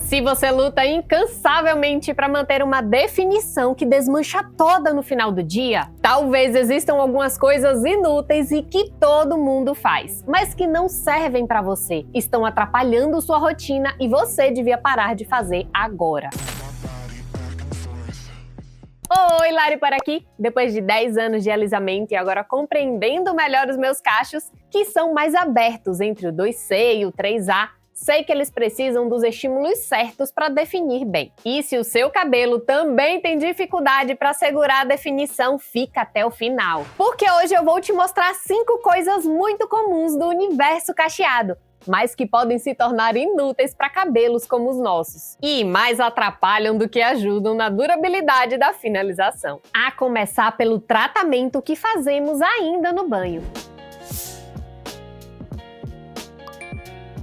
Se você luta incansavelmente para manter uma definição que desmancha toda no final do dia, talvez existam algumas coisas inúteis e que todo mundo faz, mas que não servem para você, estão atrapalhando sua rotina e você devia parar de fazer agora. Oi, Lari por aqui! Depois de 10 anos de alisamento e agora compreendendo melhor os meus cachos, que são mais abertos entre o 2C e o 3A, sei que eles precisam dos estímulos certos para definir bem. E se o seu cabelo também tem dificuldade para segurar a definição, fica até o final. Porque hoje eu vou te mostrar 5 coisas muito comuns do universo cacheado, mas que podem se tornar inúteis para cabelos como os nossos. E mais atrapalham do que ajudam na durabilidade da finalização. A começar pelo tratamento que fazemos ainda no banho.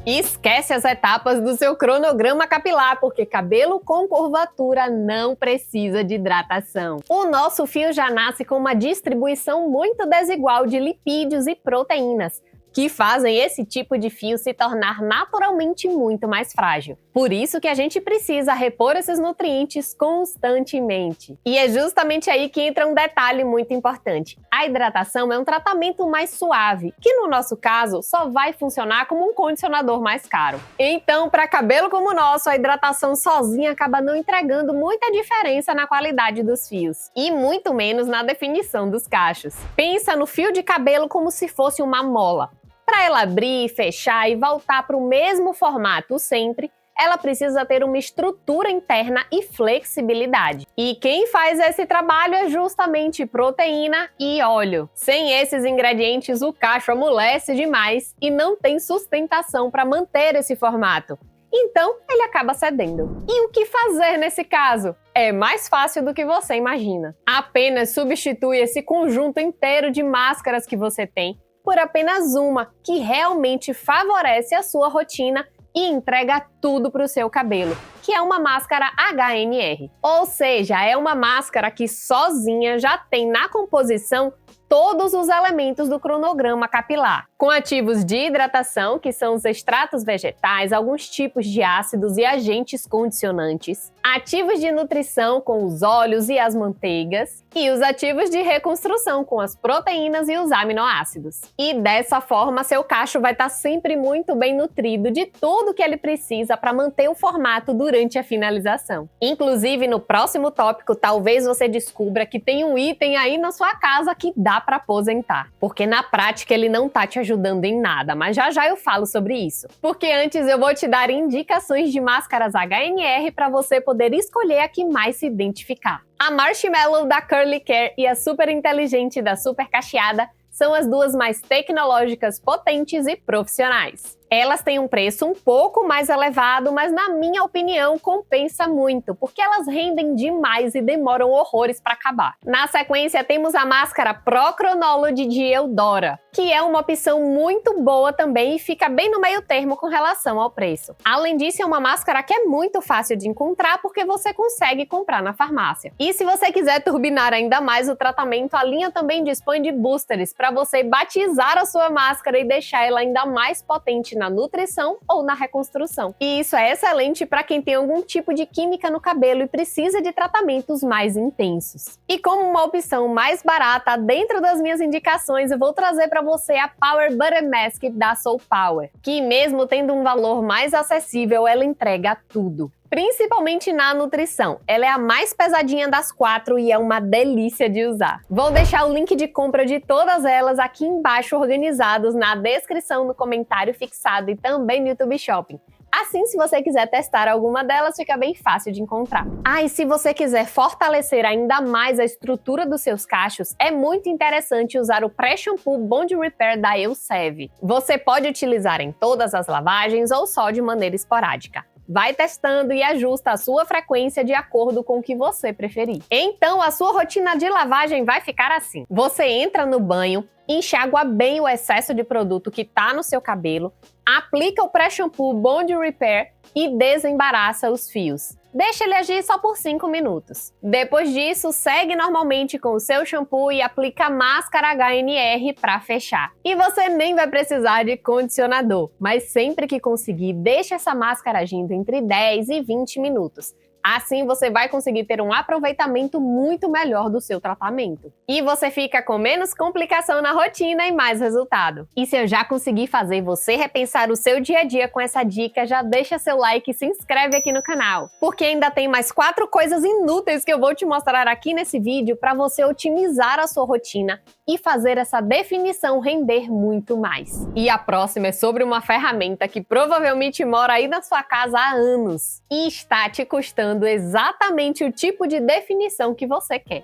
Esquece as etapas do seu cronograma capilar, porque cabelo com curvatura não precisa de hidratação. O nosso fio já nasce com uma distribuição muito desigual de lipídios e proteínas, que fazem esse tipo de fio se tornar naturalmente muito mais frágil. Por isso que a gente precisa repor esses nutrientes constantemente. E é justamente aí que entra um detalhe muito importante. A hidratação é um tratamento mais suave, que no nosso caso só vai funcionar como um condicionador mais caro. Então, para cabelo como o nosso, a hidratação sozinha acaba não entregando muita diferença na qualidade dos fios, e muito menos na definição dos cachos. Pensa no fio de cabelo como se fosse uma mola. Para ela abrir, fechar e voltar para o mesmo formato sempre, ela precisa ter uma estrutura interna e flexibilidade. E quem faz esse trabalho é justamente proteína e óleo. Sem esses ingredientes, o cacho amolece demais e não tem sustentação para manter esse formato. Então, ele acaba cedendo. E o que fazer nesse caso? É mais fácil do que você imagina. Apenas substitui esse conjunto inteiro de máscaras que você tem por apenas uma, que realmente favorece a sua rotina e entrega tudo para o seu cabelo, que é uma máscara HNR. Ou seja, é uma máscara que sozinha já tem na composição todos os elementos do cronograma capilar, com ativos de hidratação, que são os extratos vegetais, alguns tipos de ácidos e agentes condicionantes, ativos de nutrição com os óleos e as manteigas, e os ativos de reconstrução com as proteínas e os aminoácidos. E dessa forma, seu cacho vai estar sempre muito bem nutrido de tudo que ele precisa para manter o formato durante a finalização. Inclusive, no próximo tópico, talvez você descubra que tem um item aí na sua casa que dá para aposentar, porque na prática ele não tá te ajudando em nada, mas já já eu falo sobre isso. Porque antes eu vou te dar indicações de máscaras HNR para você poder escolher a que mais se identificar. A Marshmallow da Curly Care e a Super Inteligente da Super Cacheada são as duas mais tecnológicas, potentes e profissionais. Elas têm um preço um pouco mais elevado, mas na minha opinião compensa muito, porque elas rendem demais e demoram horrores para acabar. Na sequência temos a máscara Pro Chronology de Eudora, que é uma opção muito boa também e fica bem no meio termo com relação ao preço. Além disso, é uma máscara que é muito fácil de encontrar porque você consegue comprar na farmácia. E se você quiser turbinar ainda mais o tratamento, a linha também dispõe de boosters para você batizar a sua máscara e deixar ela ainda mais potente na nutrição ou na reconstrução. E isso é excelente para quem tem algum tipo de química no cabelo e precisa de tratamentos mais intensos. E como uma opção mais barata, dentro das minhas indicações, eu vou trazer para você a Power Butter Mask da Soul Power, que mesmo tendo um valor mais acessível, ela entrega tudo. Principalmente na nutrição. Ela é a mais pesadinha das 4 e é uma delícia de usar. Vou deixar o link de compra de todas elas aqui embaixo organizados na descrição, no comentário fixado e também no YouTube Shopping. Assim, se você quiser testar alguma delas, fica bem fácil de encontrar. E se você quiser fortalecer ainda mais a estrutura dos seus cachos, é muito interessante usar o pré-shampoo Bond Repair da Elseve. Você pode utilizar em todas as lavagens ou só de maneira esporádica. Vai testando e ajusta a sua frequência de acordo com o que você preferir. Então, a sua rotina de lavagem vai ficar assim. Você entra no banho, enxágua bem o excesso de produto que está no seu cabelo, aplica o pré-shampoo Bond Repair e desembaraça os fios. Deixa ele agir só por 5 minutos. Depois disso, segue normalmente com o seu shampoo e aplica a máscara HNR para fechar. E você nem vai precisar de condicionador, mas sempre que conseguir, deixa essa máscara agindo entre 10 e 20 minutos. Assim você vai conseguir ter um aproveitamento muito melhor do seu tratamento. E você fica com menos complicação na rotina e mais resultado. E se eu já consegui fazer você repensar o seu dia a dia com essa dica, já deixa seu like e se inscreve aqui no canal. Porque ainda tem mais 4 coisas inúteis que eu vou te mostrar aqui nesse vídeo para você otimizar a sua rotina e fazer essa definição render muito mais. E a próxima é sobre uma ferramenta que provavelmente mora aí na sua casa há anos e está te custando exatamente o tipo de definição que você quer.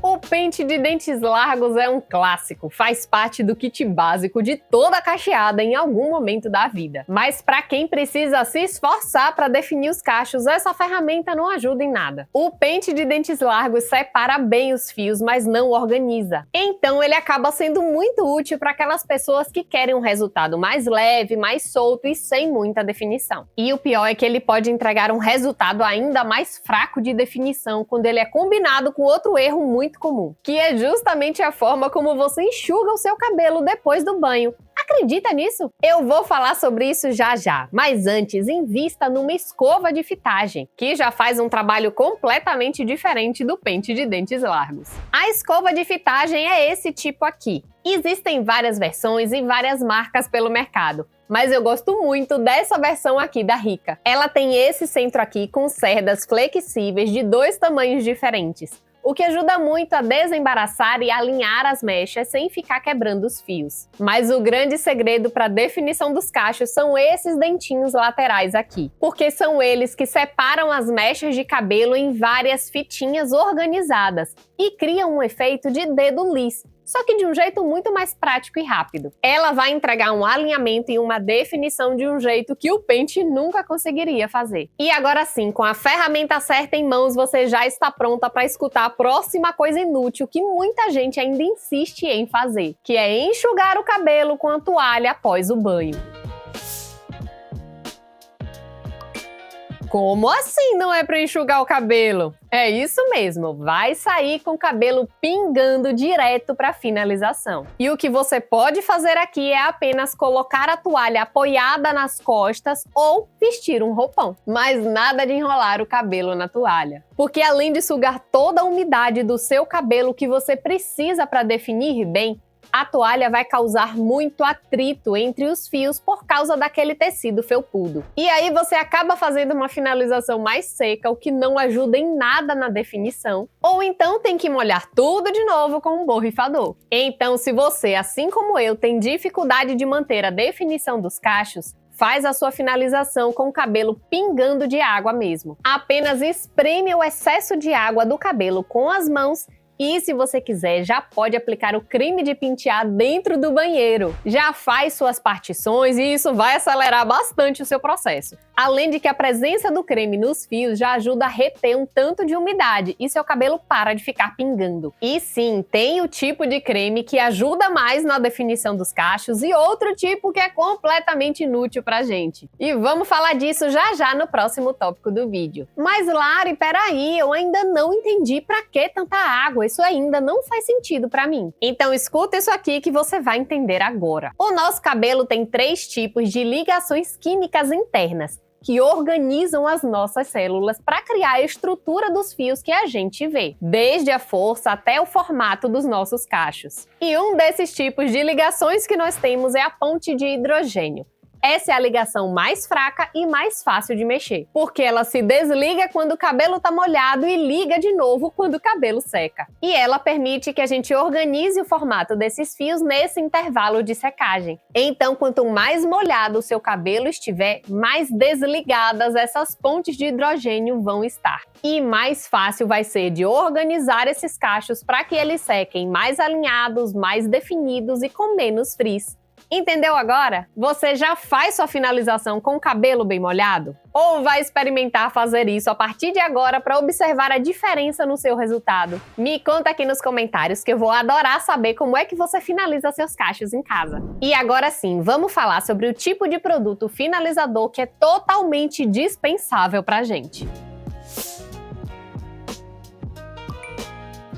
O pente de dentes largos é um clássico, faz parte do kit básico de toda cacheada em algum momento da vida. Mas para quem precisa se esforçar para definir os cachos, essa ferramenta não ajuda em nada. O pente de dentes largos separa bem os fios, mas não organiza. Então ele acaba sendo muito útil para aquelas pessoas que querem um resultado mais leve, mais solto e sem muita definição. E o pior é que ele pode entregar um resultado ainda mais fraco de definição quando ele é combinado com outro erro muito comum, que é justamente a forma como você enxuga o seu cabelo depois do banho. Acredita nisso? Eu vou falar sobre isso já já, mas antes invista numa escova de fitagem, que já faz um trabalho completamente diferente do pente de dentes largos. A escova de fitagem é esse tipo aqui. Existem várias versões e várias marcas pelo mercado, mas eu gosto muito dessa versão aqui da Rica. Ela tem esse centro aqui com cerdas flexíveis de 2 tamanhos diferentes, o que ajuda muito a desembaraçar e alinhar as mechas sem ficar quebrando os fios. Mas o grande segredo para a definição dos cachos são esses dentinhos laterais aqui, porque são eles que separam as mechas de cabelo em várias fitinhas organizadas e criam um efeito de dedo lis, só que de um jeito muito mais prático e rápido. Ela vai entregar um alinhamento e uma definição de um jeito que o pente nunca conseguiria fazer. E agora sim, com a ferramenta certa em mãos, você já está pronta para escutar a próxima coisa inútil que muita gente ainda insiste em fazer, que é enxugar o cabelo com a toalha após o banho. Como assim não é para enxugar o cabelo? É isso mesmo, vai sair com o cabelo pingando direto para a finalização. E o que você pode fazer aqui é apenas colocar a toalha apoiada nas costas ou vestir um roupão. Mas nada de enrolar o cabelo na toalha. Porque além de sugar toda a umidade do seu cabelo que você precisa para definir bem, a toalha vai causar muito atrito entre os fios por causa daquele tecido felpudo. E aí você acaba fazendo uma finalização mais seca, o que não ajuda em nada na definição, ou então tem que molhar tudo de novo com um borrifador. Então, se você, assim como eu, tem dificuldade de manter a definição dos cachos, faz a sua finalização com o cabelo pingando de água mesmo. Apenas espreme o excesso de água do cabelo com as mãos e, se você quiser, já pode aplicar o creme de pentear dentro do banheiro. Já faz suas partições e isso vai acelerar bastante o seu processo. Além de que a presença do creme nos fios já ajuda a reter um tanto de umidade e seu cabelo para de ficar pingando. E sim, tem o tipo de creme que ajuda mais na definição dos cachos e outro tipo que é completamente inútil pra gente. E vamos falar disso já já no próximo tópico do vídeo. Mas Lari, peraí, eu ainda não entendi pra que tanta água. Isso ainda não faz sentido pra mim. Então escuta isso aqui que você vai entender agora. O nosso cabelo tem 3 tipos de ligações químicas internas, que organizam as nossas células para criar a estrutura dos fios que a gente vê, desde a força até o formato dos nossos cachos. E um desses tipos de ligações que nós temos é a ponte de hidrogênio. Essa é a ligação mais fraca e mais fácil de mexer, porque ela se desliga quando o cabelo está molhado e liga de novo quando o cabelo seca. E ela permite que a gente organize o formato desses fios nesse intervalo de secagem. Então, quanto mais molhado o seu cabelo estiver, mais desligadas essas pontes de hidrogênio vão estar. E mais fácil vai ser de organizar esses cachos para que eles sequem mais alinhados, mais definidos e com menos frizz. Entendeu agora? Você já faz sua finalização com o cabelo bem molhado? Ou vai experimentar fazer isso a partir de agora para observar a diferença no seu resultado? Me conta aqui nos comentários que eu vou adorar saber como é que você finaliza seus cachos em casa. E agora sim, vamos falar sobre o tipo de produto finalizador que é totalmente dispensável pra gente.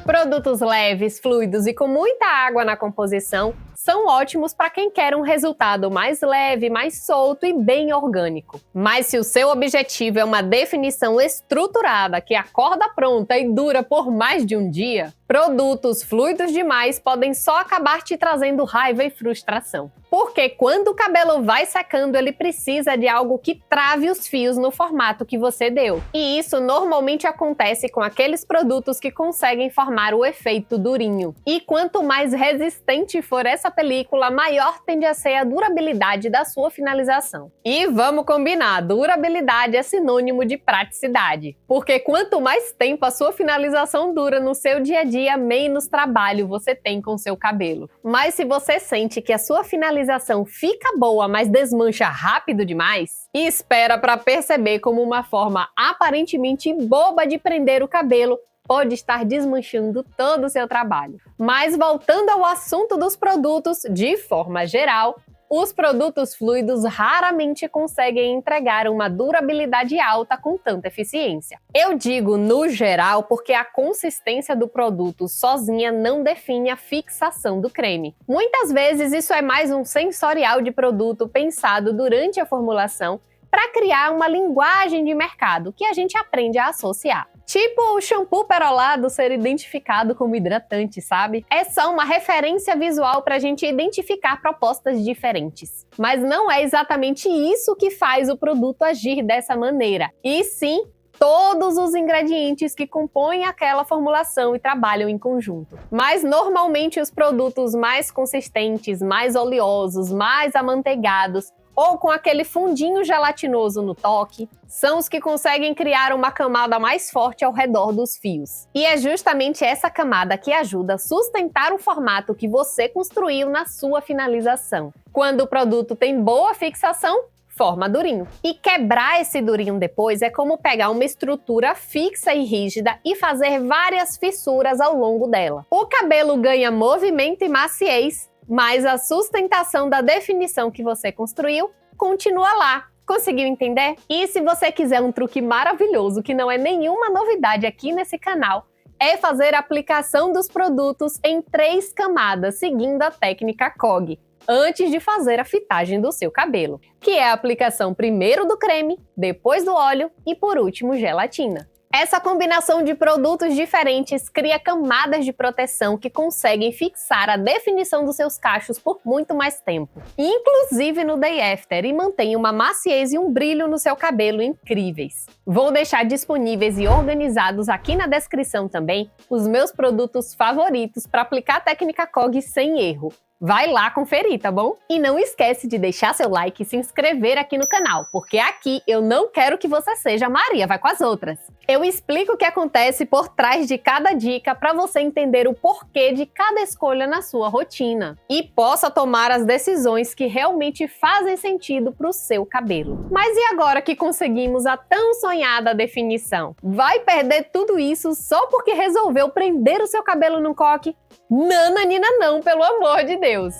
Produtos leves, fluidos e com muita água na composição são ótimos para quem quer um resultado mais leve, mais solto e bem orgânico. Mas se o seu objetivo é uma definição estruturada que acorda pronta e dura por mais de um dia, produtos fluidos demais podem só acabar te trazendo raiva e frustração. Porque quando o cabelo vai secando, ele precisa de algo que trave os fios no formato que você deu. E isso normalmente acontece com aqueles produtos que conseguem formar o efeito durinho. E quanto mais resistente for essa película, maior tende a ser a durabilidade da sua finalização. E vamos combinar, durabilidade é sinônimo de praticidade. Porque quanto mais tempo a sua finalização dura no seu dia a dia, menos trabalho você tem com seu cabelo. Mas se você sente que a sua finalização fica boa, mas desmancha rápido demais, e espera para perceber como uma forma aparentemente boba de prender o cabelo pode estar desmanchando todo o seu trabalho. Mas voltando ao assunto dos produtos, de forma geral, os produtos fluidos raramente conseguem entregar uma durabilidade alta com tanta eficiência. Eu digo no geral porque a consistência do produto sozinha não define a fixação do creme. Muitas vezes isso é mais um sensorial de produto pensado durante a formulação para criar uma linguagem de mercado que a gente aprende a associar. Tipo o shampoo perolado ser identificado como hidratante, sabe? É só uma referência visual para a gente identificar propostas diferentes. Mas não é exatamente isso que faz o produto agir dessa maneira. E sim, todos os ingredientes que compõem aquela formulação e trabalham em conjunto. Mas normalmente os produtos mais consistentes, mais oleosos, mais amanteigados, ou com aquele fundinho gelatinoso no toque, são os que conseguem criar uma camada mais forte ao redor dos fios. E é justamente essa camada que ajuda a sustentar o formato que você construiu na sua finalização. Quando o produto tem boa fixação, forma durinho. E quebrar esse durinho depois é como pegar uma estrutura fixa e rígida e fazer várias fissuras ao longo dela. O cabelo ganha movimento e maciez, mas a sustentação da definição que você construiu continua lá. Conseguiu entender? E se você quiser um truque maravilhoso, que não é nenhuma novidade aqui nesse canal, é fazer a aplicação dos produtos em 3 camadas, seguindo a técnica COG, antes de fazer a fitagem do seu cabelo, que é a aplicação primeiro do creme, depois do óleo e por último gelatina. Essa combinação de produtos diferentes cria camadas de proteção que conseguem fixar a definição dos seus cachos por muito mais tempo, inclusive no day after, e mantém uma maciez e um brilho no seu cabelo incríveis. Vou deixar disponíveis e organizados aqui na descrição também os meus produtos favoritos para aplicar a técnica COG sem erro. Vai lá conferir, tá bom? E não esquece de deixar seu like e se inscrever aqui no canal, porque aqui eu não quero que você seja Maria, vai com as outras. Eu explico o que acontece por trás de cada dica para você entender o porquê de cada escolha na sua rotina e possa tomar as decisões que realmente fazem sentido para o seu cabelo. Mas e agora que conseguimos a tão sonhada definição? Vai perder tudo isso só porque resolveu prender o seu cabelo num coque? Nananina não, pelo amor de Deus!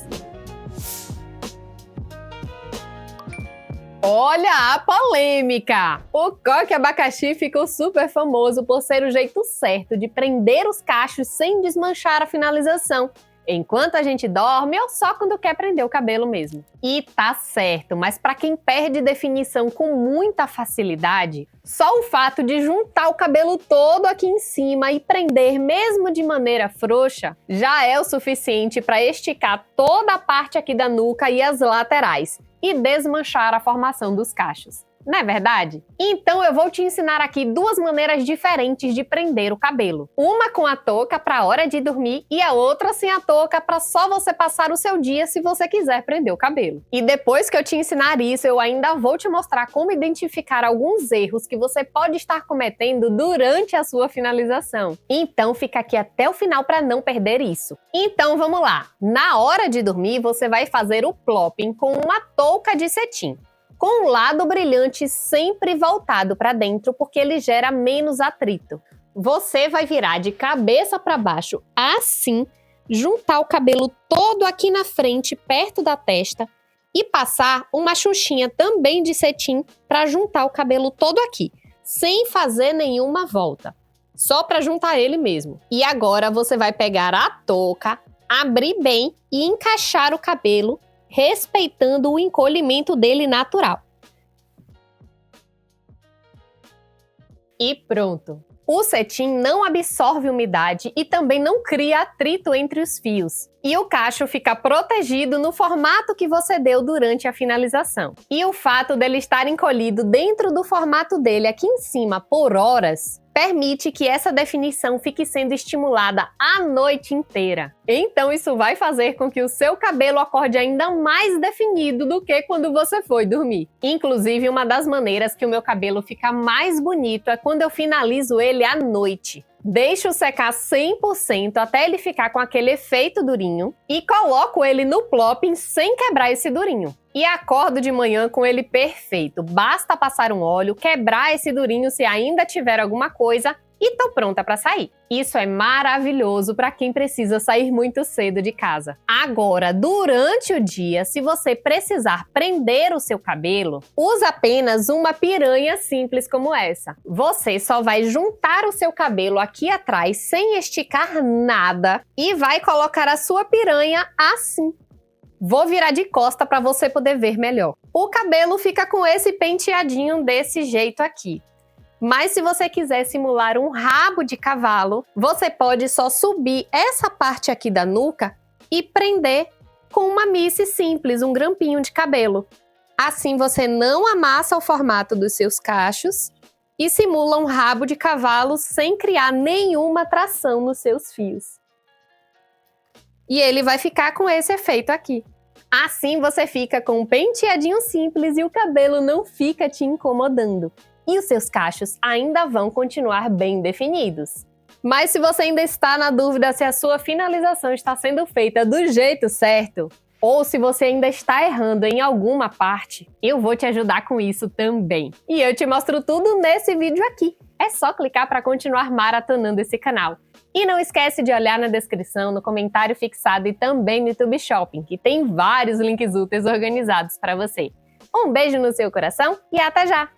Olha a polêmica! O coque abacaxi ficou super famoso por ser o jeito certo de prender os cachos sem desmanchar a finalização, enquanto a gente dorme ou só quando quer prender o cabelo mesmo. E tá certo, mas para quem perde definição com muita facilidade, só o fato de juntar o cabelo todo aqui em cima e prender mesmo de maneira frouxa já é o suficiente para esticar toda a parte aqui da nuca e as laterais e desmanchar a formação dos cachos. não é verdade? Então eu vou te ensinar aqui duas maneiras diferentes de prender o cabelo. Uma com a touca para a hora de dormir e a outra sem a touca para só você passar o seu dia se você quiser prender o cabelo. E depois que eu te ensinar isso, eu ainda vou te mostrar como identificar alguns erros que você pode estar cometendo durante a sua finalização. Então fica aqui até o final para não perder isso. Então vamos lá. Na hora de dormir, você vai fazer o plopping com uma touca de cetim, com o lado brilhante sempre voltado para dentro, porque ele gera menos atrito. Você vai virar de cabeça para baixo assim, juntar o cabelo todo aqui na frente, perto da testa, e passar uma xuxinha também de cetim para juntar o cabelo todo aqui, sem fazer nenhuma volta, só para juntar ele mesmo. E agora você vai pegar a touca, abrir bem e encaixar o cabelo, respeitando o encolhimento dele natural. E pronto! O cetim não absorve umidade e também não cria atrito entre os fios. E o cacho fica protegido no formato que você deu durante a finalização. E o fato dele estar encolhido dentro do formato dele aqui em cima por horas permite que essa definição fique sendo estimulada a noite inteira. Então isso vai fazer com que o seu cabelo acorde ainda mais definido do que quando você foi dormir. Inclusive, uma das maneiras que o meu cabelo fica mais bonito é quando eu finalizo ele à noite. Deixo secar 100% até ele ficar com aquele efeito durinho e coloco ele no plopping sem quebrar esse durinho. E acordo de manhã com ele perfeito. Basta passar um óleo, quebrar esse durinho se ainda tiver alguma coisa e tô pronta para sair. Isso é maravilhoso para quem precisa sair muito cedo de casa. Agora, durante o dia, se você precisar prender o seu cabelo, usa apenas uma piranha simples como essa. Você só vai juntar o seu cabelo aqui atrás sem esticar nada e vai colocar a sua piranha assim. Vou virar de costa para você poder ver melhor. O cabelo fica com esse penteadinho desse jeito aqui. Mas se você quiser simular um rabo de cavalo, você pode só subir essa parte aqui da nuca e prender com uma mousse simples, um grampinho de cabelo. Assim você não amassa o formato dos seus cachos e simula um rabo de cavalo sem criar nenhuma tração nos seus fios. E ele vai ficar com esse efeito aqui. Assim você fica com um penteadinho simples e o cabelo não fica te incomodando. E os seus cachos ainda vão continuar bem definidos. Mas se você ainda está na dúvida se a sua finalização está sendo feita do jeito certo, ou se você ainda está errando em alguma parte, eu vou te ajudar com isso também. E eu te mostro tudo nesse vídeo aqui. É só clicar para continuar maratonando esse canal. E não esquece de olhar na descrição, no comentário fixado e também no YouTube Shopping, que tem vários links úteis organizados para você. Um beijo no seu coração e até já!